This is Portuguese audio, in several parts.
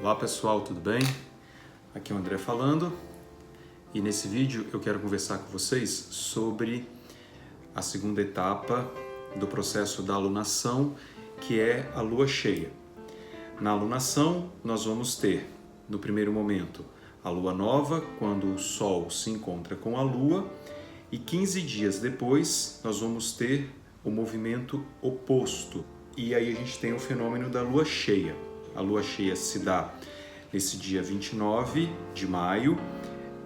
Olá pessoal, tudo bem? Aqui é o André falando e nesse vídeo eu quero conversar com vocês sobre a segunda etapa do processo da alunação, que é a lua cheia. Na alunação nós vamos ter, no primeiro momento, a lua nova, quando o Sol se encontra com a lua, e 15 dias depois nós vamos ter o movimento oposto. E aí a gente tem o fenômeno da lua cheia. A lua cheia se dá nesse dia 29 de maio,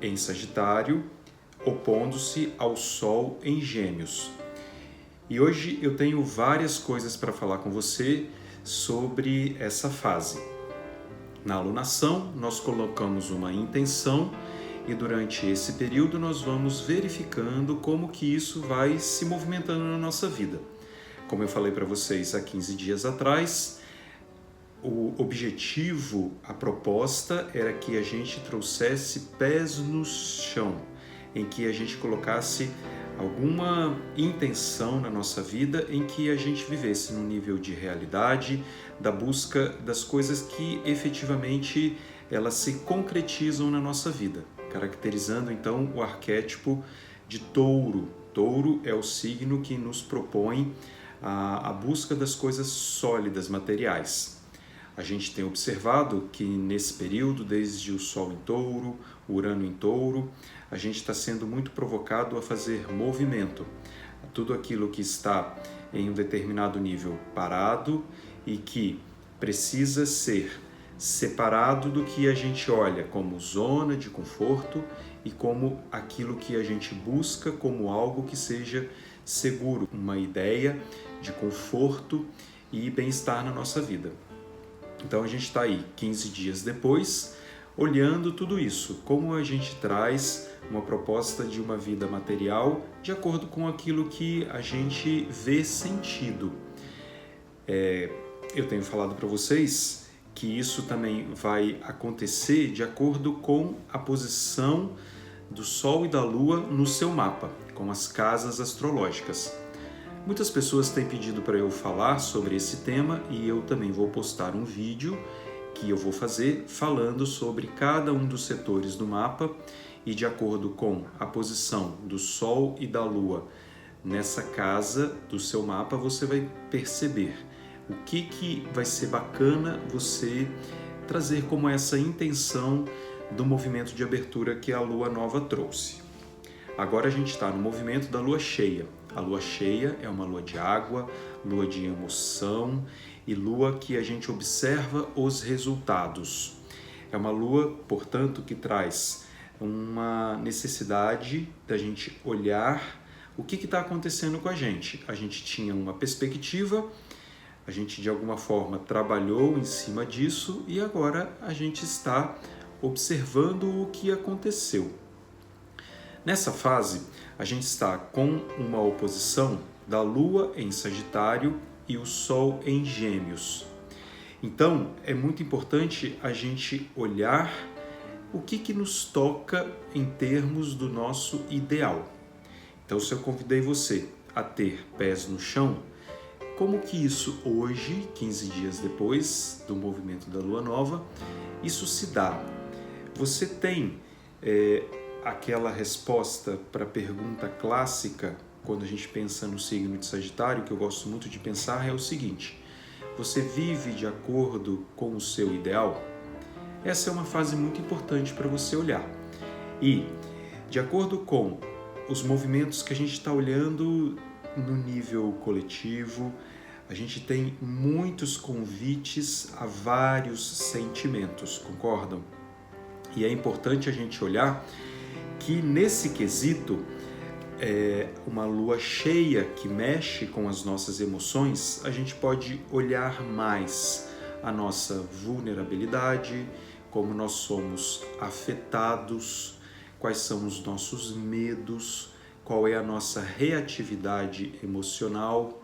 em Sagitário, opondo-se ao Sol em Gêmeos. E hoje eu tenho várias coisas para falar com você sobre essa fase. Na alunação, nós colocamos uma intenção e durante esse período nós vamos verificando como que isso vai se movimentando na nossa vida. Como eu falei para vocês há 15 dias atrás, o objetivo, a proposta era que a gente trouxesse pés no chão, em que a gente colocasse alguma intenção na nossa vida em que a gente vivesse num nível de realidade, da busca das coisas que efetivamente elas se concretizam na nossa vida, caracterizando então o arquétipo de touro. Touro é o signo que nos propõe a busca das coisas sólidas, materiais. A gente tem observado que nesse período, desde o Sol em Touro, Urano em Touro, a gente está sendo muito provocado a fazer movimento. Tudo aquilo que está em um determinado nível parado e que precisa ser separado do que a gente olha como zona de conforto e como aquilo que a gente busca como algo que seja seguro, uma ideia de conforto e bem-estar na nossa vida. Então a gente está aí 15 dias depois, olhando tudo isso, como a gente traz uma proposta de uma vida material de acordo com aquilo que a gente vê sentido. Eu tenho falado para vocês que isso também vai acontecer de acordo com a posição do Sol e da Lua no seu mapa, com as casas astrológicas. Muitas pessoas têm pedido para eu falar sobre esse tema e eu também vou postar um vídeo que eu vou fazer falando sobre cada um dos setores do mapa e de acordo com a posição do Sol e da Lua nessa casa do seu mapa, você vai perceber o que vai ser bacana você trazer como essa intenção do movimento de abertura que a Lua Nova trouxe. Agora a gente está no movimento da Lua Cheia. A Lua Cheia é uma lua de água, lua de emoção e lua que a gente observa os resultados. É uma lua, portanto, que traz uma necessidade da gente olhar o que está acontecendo com a gente. A gente tinha uma perspectiva, a gente de alguma forma trabalhou em cima disso e agora a gente está observando o que aconteceu. Nessa fase, a gente está com uma oposição da Lua em Sagitário e o Sol em Gêmeos. Então, é muito importante a gente olhar o que nos toca em termos do nosso ideal. Então, se eu convidei você a ter pés no chão, como que isso hoje, 15 dias depois do movimento da Lua Nova, isso se dá? Você tem aquela resposta para a pergunta clássica, quando a gente pensa no signo de Sagitário, que eu gosto muito de pensar, é o seguinte: você vive de acordo com o seu ideal? Essa é uma fase muito importante para você olhar. E, de acordo com os movimentos que a gente está olhando no nível coletivo, a gente tem muitos convites a vários sentimentos, concordam? E é importante a gente olhar que nesse quesito, uma lua cheia que mexe com as nossas emoções, a gente pode olhar mais a nossa vulnerabilidade, como nós somos afetados, quais são os nossos medos, qual é a nossa reatividade emocional,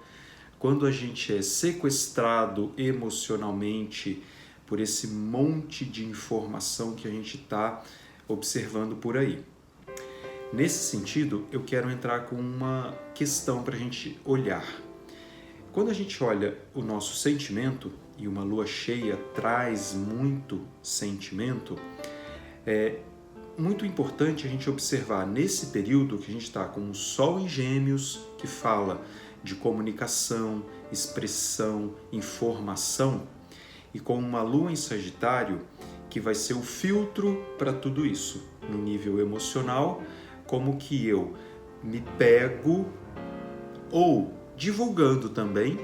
quando a gente é sequestrado emocionalmente por esse monte de informação que a gente está observando por aí. Nesse sentido, eu quero entrar com uma questão para a gente olhar. Quando a gente olha o nosso sentimento, e uma lua cheia traz muito sentimento, é muito importante a gente observar nesse período que a gente está com o Sol em Gêmeos, que fala de comunicação, expressão, informação, e com uma lua em Sagitário, que vai ser o filtro para tudo isso, no nível emocional, como que eu me pego, ou divulgando também,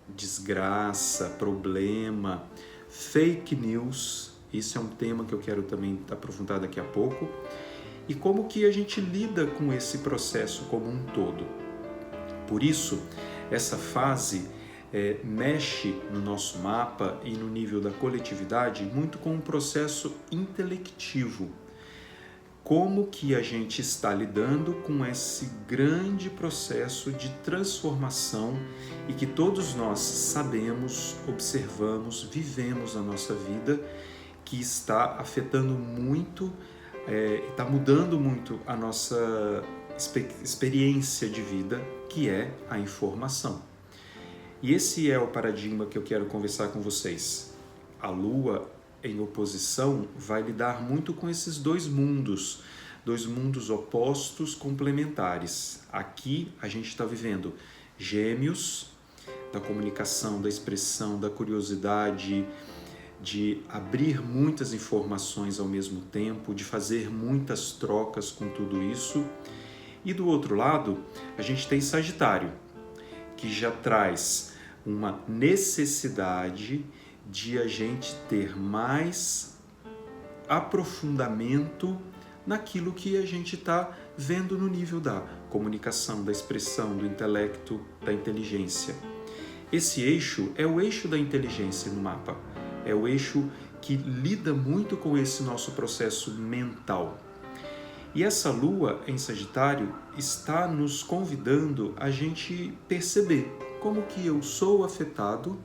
desgraça, problema, fake news, isso é um tema que eu quero também aprofundar daqui a pouco, e como que a gente lida com esse processo como um todo. Por isso, essa fase mexe no nosso mapa e no nível da coletividade muito com um processo intelectivo. Como que a gente está lidando com esse grande processo de transformação e que todos nós sabemos, observamos, vivemos na nossa vida, que está afetando muito, está mudando muito a nossa experiência de vida, que é a informação. E esse é o paradigma que eu quero conversar com vocês. A Lua em oposição vai lidar muito com esses dois mundos opostos complementares. Aqui a gente está vivendo Gêmeos, da comunicação, da expressão, da curiosidade, de abrir muitas informações ao mesmo tempo, de fazer muitas trocas com tudo isso. E do outro lado, a gente tem Sagitário, que já traz uma necessidade de a gente ter mais aprofundamento naquilo que a gente está vendo no nível da comunicação, da expressão, do intelecto, da inteligência. Esse eixo é o eixo da inteligência no mapa, é o eixo que lida muito com esse nosso processo mental. E essa lua em Sagitário está nos convidando a gente perceber como que eu sou afetado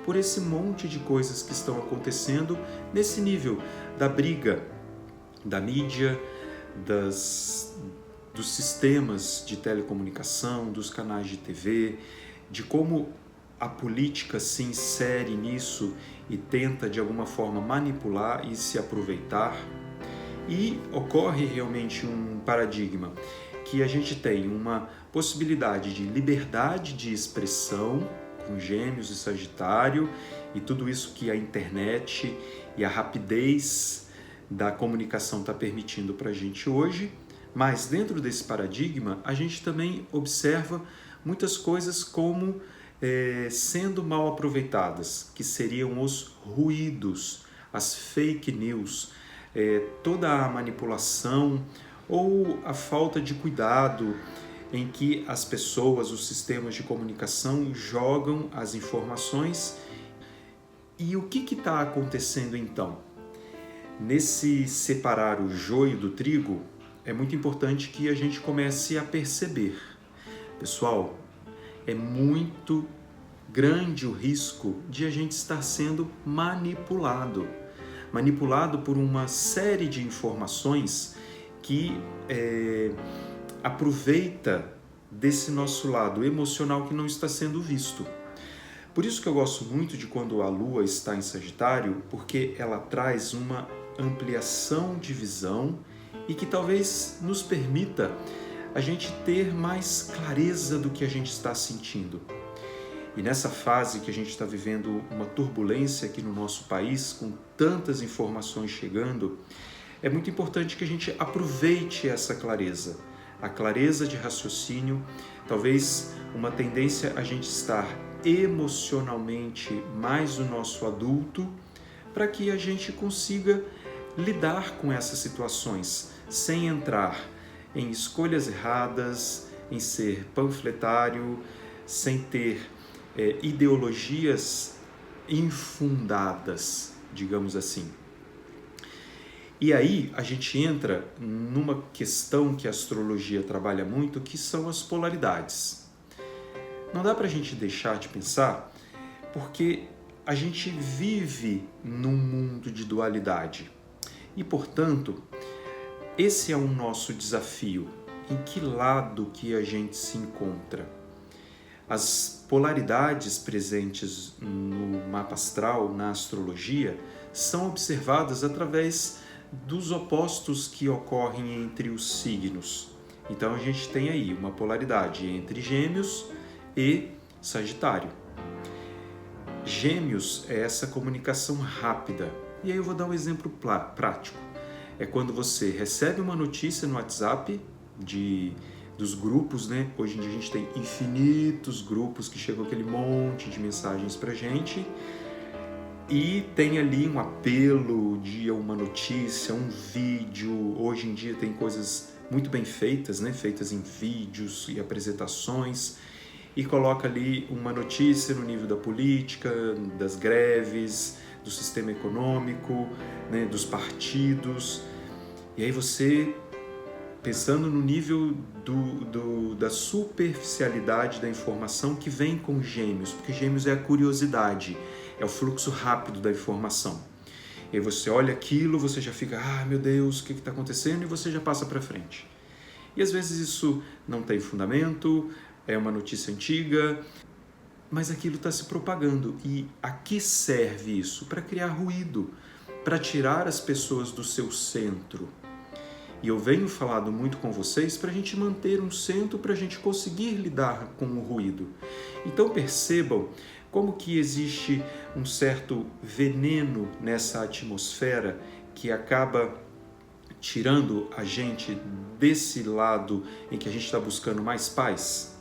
por esse monte de coisas que estão acontecendo nesse nível da briga, da mídia, dos sistemas de telecomunicação, dos canais de TV, de como a política se insere nisso e tenta de alguma forma manipular e se aproveitar. E ocorre realmente um paradigma que a gente tem uma possibilidade de liberdade de expressão com Gêmeos e Sagitário e tudo isso que a internet e a rapidez da comunicação está permitindo para a gente hoje, mas dentro desse paradigma a gente também observa muitas coisas como sendo mal aproveitadas, que seriam os ruídos, as fake news, toda a manipulação ou a falta de cuidado em que as pessoas, os sistemas de comunicação jogam as informações. E o que está acontecendo então? Nesse separar o joio do trigo, é muito importante que a gente comece a perceber. Pessoal, é muito grande o risco de a gente estar sendo manipulado por uma série de informações que aproveita desse nosso lado emocional que não está sendo visto. Por isso que eu gosto muito de quando a Lua está em Sagitário, porque ela traz uma ampliação de visão e que talvez nos permita a gente ter mais clareza do que a gente está sentindo. E nessa fase que a gente está vivendo uma turbulência aqui no nosso país, com tantas informações chegando, é muito importante que a gente aproveite essa clareza, a clareza de raciocínio, talvez uma tendência a gente estar emocionalmente mais o nosso adulto, para que a gente consiga lidar com essas situações, sem entrar em escolhas erradas, em ser panfletário, sem ter ideologias infundadas, digamos assim. E aí a gente entra numa questão que a astrologia trabalha muito, que são as polaridades. Não dá para a gente deixar de pensar, porque a gente vive num mundo de dualidade. E, portanto, esse é o nosso desafio. Em que lado que a gente se encontra? As polaridades presentes no mapa astral, na astrologia, são observadas através dos opostos que ocorrem entre os signos. Então a gente tem aí uma polaridade entre Gêmeos e Sagitário. Gêmeos é essa comunicação rápida. E aí eu vou dar um exemplo prático. É quando você recebe uma notícia no WhatsApp dos grupos, né? Hoje em dia a gente tem infinitos grupos que chegam aquele monte de mensagens pra gente e tem ali um apelo de uma notícia, um vídeo. Hoje em dia tem coisas muito bem feitas, né? Feitas em vídeos e apresentações, e coloca ali uma notícia no nível da política, das greves, do sistema econômico, né? Dos partidos. E aí você, pensando no nível da superficialidade da informação que vem com Gêmeos, porque Gêmeos é a curiosidade, é o fluxo rápido da informação. E aí você olha aquilo, você já fica, meu Deus, o que está acontecendo? E você já passa para frente. E às vezes isso não tem fundamento, é uma notícia antiga, mas aquilo está se propagando. E a que serve isso? Para criar ruído, para tirar as pessoas do seu centro. E eu venho falando muito com vocês para a gente manter um centro, para a gente conseguir lidar com o ruído. Então percebam como que existe um certo veneno nessa atmosfera que acaba tirando a gente desse lado em que a gente está buscando mais paz.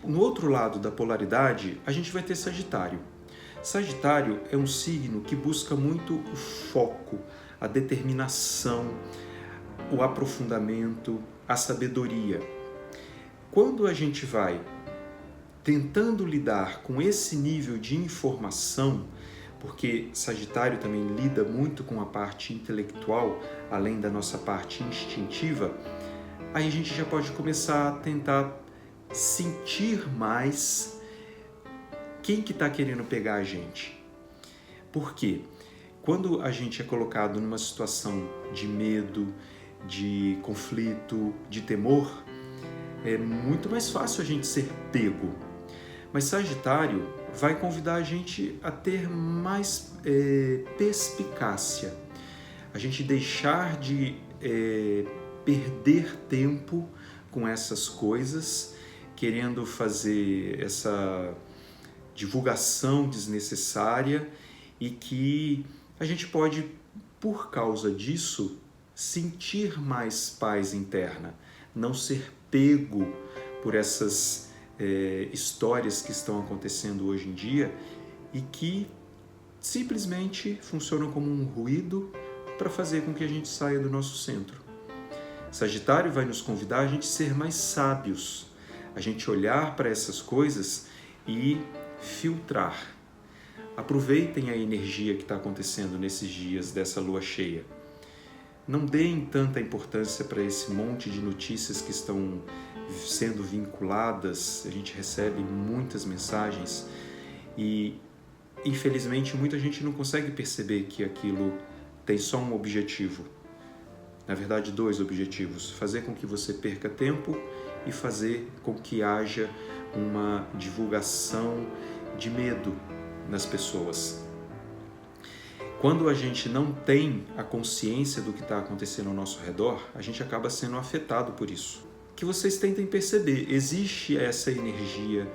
No outro lado da polaridade, a gente vai ter Sagitário. Sagitário é um signo que busca muito o foco, a determinação, o aprofundamento, a sabedoria. Quando a gente vai tentando lidar com esse nível de informação, porque Sagitário também lida muito com a parte intelectual, além da nossa parte instintiva, aí a gente já pode começar a tentar sentir mais quem que está querendo pegar a gente. Por quê? Quando a gente é colocado numa situação de medo, de conflito, de temor, é muito mais fácil a gente ser pego. Mas Sagitário vai convidar a gente a ter mais perspicácia, a gente deixar de perder tempo com essas coisas, querendo fazer essa divulgação desnecessária, e que a gente pode, por causa disso, sentir mais paz interna, não ser pego por essas histórias que estão acontecendo hoje em dia e que simplesmente funcionam como um ruído para fazer com que a gente saia do nosso centro. Sagitário vai nos convidar a gente ser mais sábios, a gente olhar para essas coisas e filtrar. Aproveitem a energia que está acontecendo nesses dias dessa lua cheia. Não deem tanta importância para esse monte de notícias que estão sendo vinculadas. A gente recebe muitas mensagens e, infelizmente, muita gente não consegue perceber que aquilo tem só um objetivo. Na verdade, 2 objetivos: fazer com que você perca tempo e fazer com que haja uma divulgação de medo nas pessoas. Quando a gente não tem a consciência do que está acontecendo ao nosso redor, a gente acaba sendo afetado por isso. Que vocês tentem perceber, existe essa energia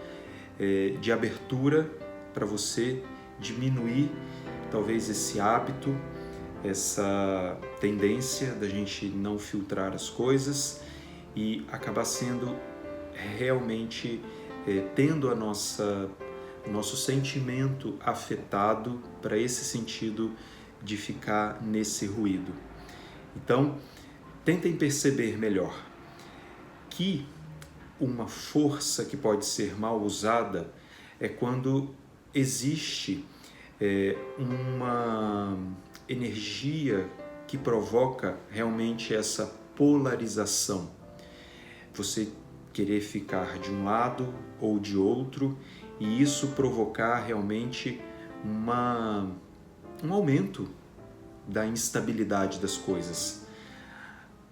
de abertura para você diminuir talvez esse hábito, essa tendência da gente não filtrar as coisas e acabar sendo realmente tendo o nosso sentimento afetado para esse sentido de ficar nesse ruído. Então, tentem perceber melhor que uma força que pode ser mal usada é quando existe uma energia que provoca realmente essa polarização. Você querer ficar de um lado ou de outro, e isso provocar realmente um aumento da instabilidade das coisas.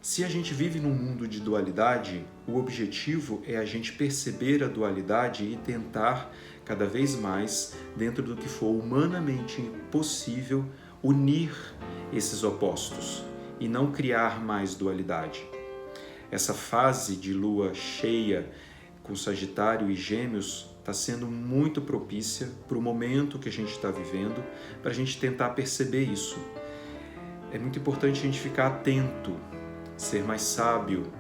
Se a gente vive num mundo de dualidade, o objetivo é a gente perceber a dualidade e tentar, cada vez mais, dentro do que for humanamente possível, unir esses opostos e não criar mais dualidade. Essa fase de lua cheia com Sagitário e Gêmeos está sendo muito propícia para o momento que a gente está vivendo, para a gente tentar perceber isso. É muito importante a gente ficar atento, ser mais sábio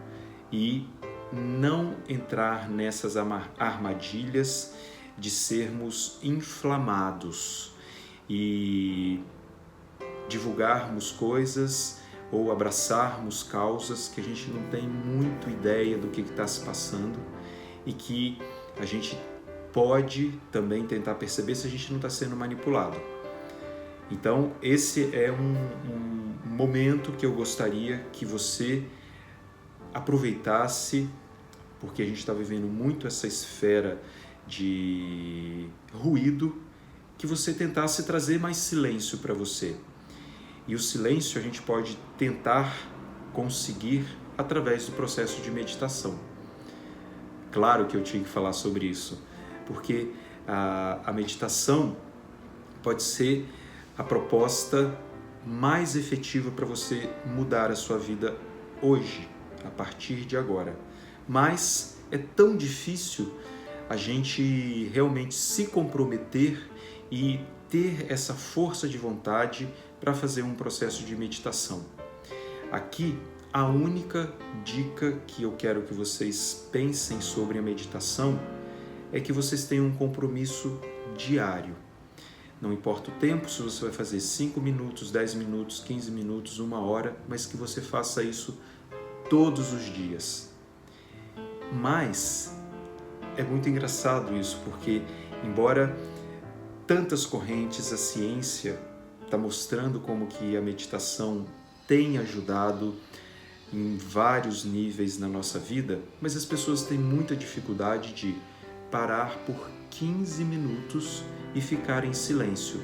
e não entrar nessas armadilhas de sermos inflamados e divulgarmos coisas ou abraçarmos causas que a gente não tem muito ideia do que está se passando e que a gente pode também tentar perceber se a gente não está sendo manipulado. Então, esse é um momento que eu gostaria que você aproveitasse, porque a gente está vivendo muito essa esfera de ruído, que você tentasse trazer mais silêncio para você. E o silêncio a gente pode tentar conseguir através do processo de meditação. Claro que eu tinha que falar sobre isso, porque a meditação pode ser a proposta mais efetiva para você mudar a sua vida hoje, a partir de agora. Mas é tão difícil a gente realmente se comprometer e ter essa força de vontade para fazer um processo de meditação. Aqui, a única dica que eu quero que vocês pensem sobre a meditação é que vocês tenham um compromisso diário. Não importa o tempo, se você vai fazer 5 minutos, 10 minutos, 15 minutos, 1 hora, mas que você faça isso todos os dias. Mas é muito engraçado isso, porque embora tantas correntes, a ciência está mostrando como que a meditação tem ajudado em vários níveis na nossa vida, mas as pessoas têm muita dificuldade de parar por 15 minutos e ficar em silêncio,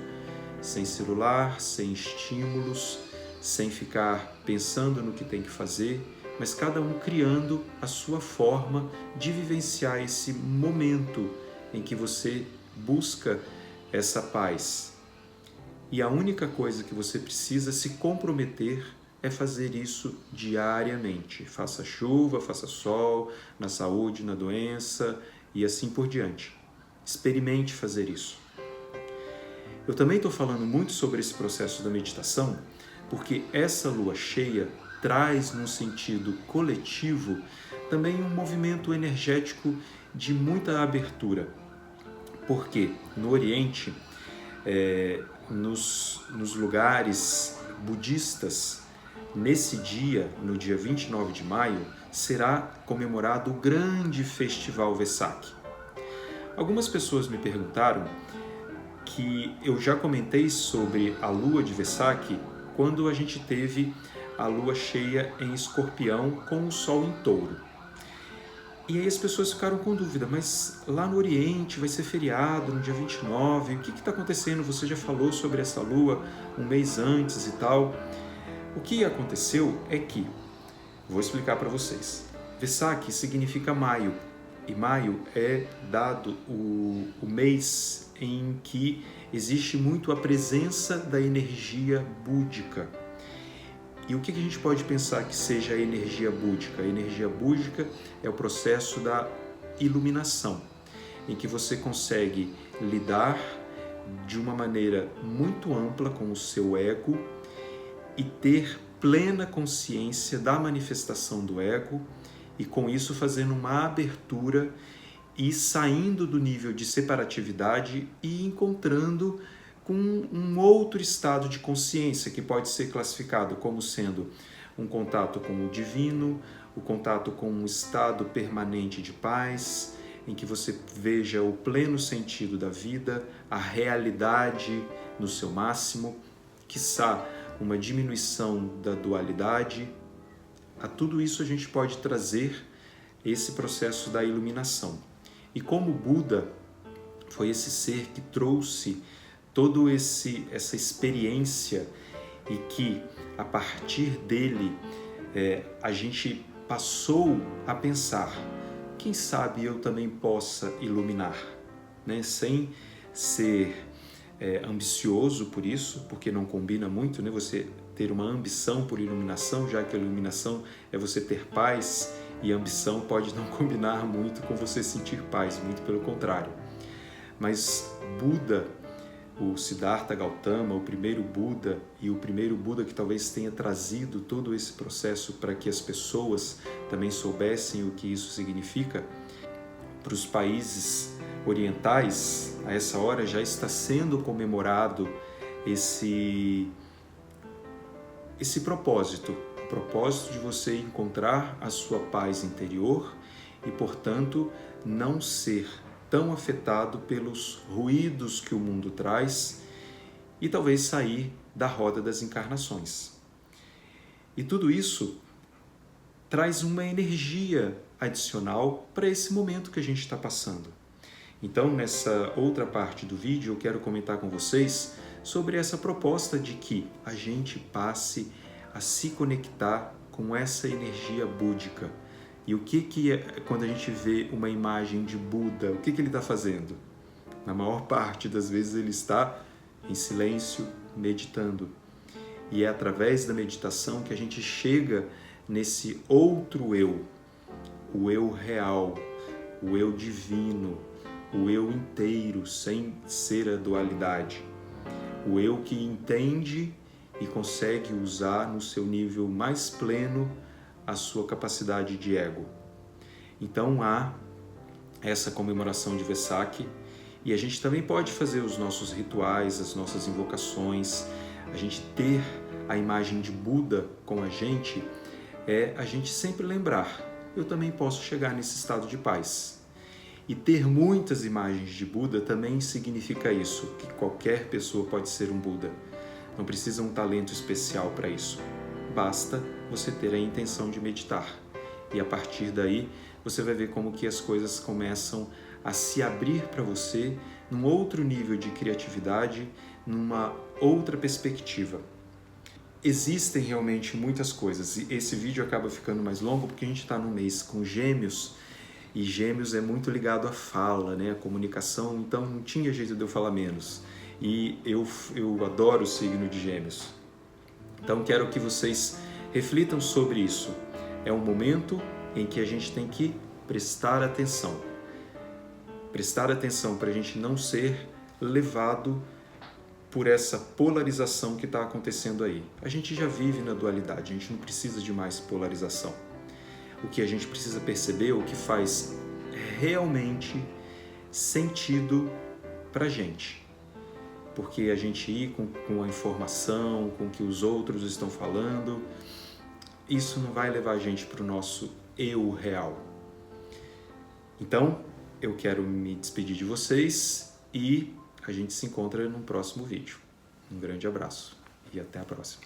sem celular, sem estímulos, sem ficar pensando no que tem que fazer, mas cada um criando a sua forma de vivenciar esse momento em que você busca essa paz. E a única coisa que você precisa se comprometer é fazer isso diariamente. Faça chuva, faça sol, na saúde, na doença e assim por diante. Experimente fazer isso. Eu também estou falando muito sobre esse processo da meditação porque essa lua cheia traz, num sentido coletivo, também um movimento energético de muita abertura. Porque no Oriente, nos lugares budistas, nesse dia, no dia 29 de maio, será comemorado o grande festival Vesak. Algumas pessoas me perguntaram que eu já comentei sobre a lua de Vesak quando a gente teve a lua cheia em Escorpião com o sol em Touro. E aí as pessoas ficaram com dúvida, mas lá no Oriente vai ser feriado no dia 29, o que está acontecendo? Você já falou sobre essa lua um mês antes e tal. O que aconteceu é que, vou explicar para vocês, Vesak significa maio, e maio é dado o mês em que existe muito a presença da energia búdica. E o que a gente pode pensar que seja a energia búdica? A energia búdica é o processo da iluminação, em que você consegue lidar de uma maneira muito ampla com o seu ego e ter plena consciência da manifestação do ego e com isso fazendo uma abertura e saindo do nível de separatividade e encontrando com um outro estado de consciência que pode ser classificado como sendo um contato com o divino, o contato com um estado permanente de paz, em que você veja o pleno sentido da vida, a realidade no seu máximo, quiçá uma diminuição da dualidade. A tudo isso a gente pode trazer esse processo da iluminação. E como Buda foi esse ser que trouxe toda essa experiência e que, a partir dele, a gente passou a pensar, quem sabe eu também possa iluminar, né? Sem ser ambicioso por isso, porque não combina muito, né? Você ter uma ambição por iluminação, já que a iluminação é você ter paz, e a ambição pode não combinar muito com você sentir paz, muito pelo contrário. Mas Buda, o Siddhartha Gautama, o primeiro Buda, e o primeiro Buda que talvez tenha trazido todo esse processo para que as pessoas também soubessem o que isso significa, para os países orientais, a essa hora já está sendo comemorado esse propósito, o propósito de você encontrar a sua paz interior e, portanto, não ser tão afetado pelos ruídos que o mundo traz e talvez sair da roda das encarnações. E tudo isso traz uma energia adicional para esse momento que a gente está passando. Então, nessa outra parte do vídeo, eu quero comentar com vocês sobre essa proposta de que a gente passe a se conectar com essa energia búdica. E o que é, quando a gente vê uma imagem de Buda, o que ele está fazendo? Na maior parte das vezes ele está em silêncio, meditando. E é através da meditação que a gente chega nesse outro eu, o eu real, o eu divino, o eu inteiro, sem ser a dualidade. O eu que entende e consegue usar no seu nível mais pleno a sua capacidade de ego. Então há essa comemoração de Vesak e a gente também pode fazer os nossos rituais, as nossas invocações. A gente ter a imagem de Buda com a gente é a gente sempre lembrar, eu também posso chegar nesse estado de paz. E ter muitas imagens de Buda também significa isso, que qualquer pessoa pode ser um Buda. Não precisa um talento especial para isso. Basta você ter a intenção de meditar. E a partir daí, você vai ver como que as coisas começam a se abrir para você num outro nível de criatividade, numa outra perspectiva. Existem realmente muitas coisas. E esse vídeo acaba ficando mais longo porque a gente está no mês com Gêmeos, e Gêmeos é muito ligado à fala, né? À comunicação, então não tinha jeito de eu falar menos. E eu adoro o signo de Gêmeos. Então quero que vocês reflitam sobre isso. É um momento em que a gente tem que prestar atenção. Prestar atenção para a gente não ser levado por essa polarização que está acontecendo aí. A gente já vive na dualidade, a gente não precisa de mais polarização. O que a gente precisa perceber, o que faz realmente sentido para a gente. Porque a gente ir com a informação, com o que os outros estão falando, isso não vai levar a gente para o nosso eu real. Então, eu quero me despedir de vocês e a gente se encontra no próximo vídeo. Um grande abraço e até a próxima.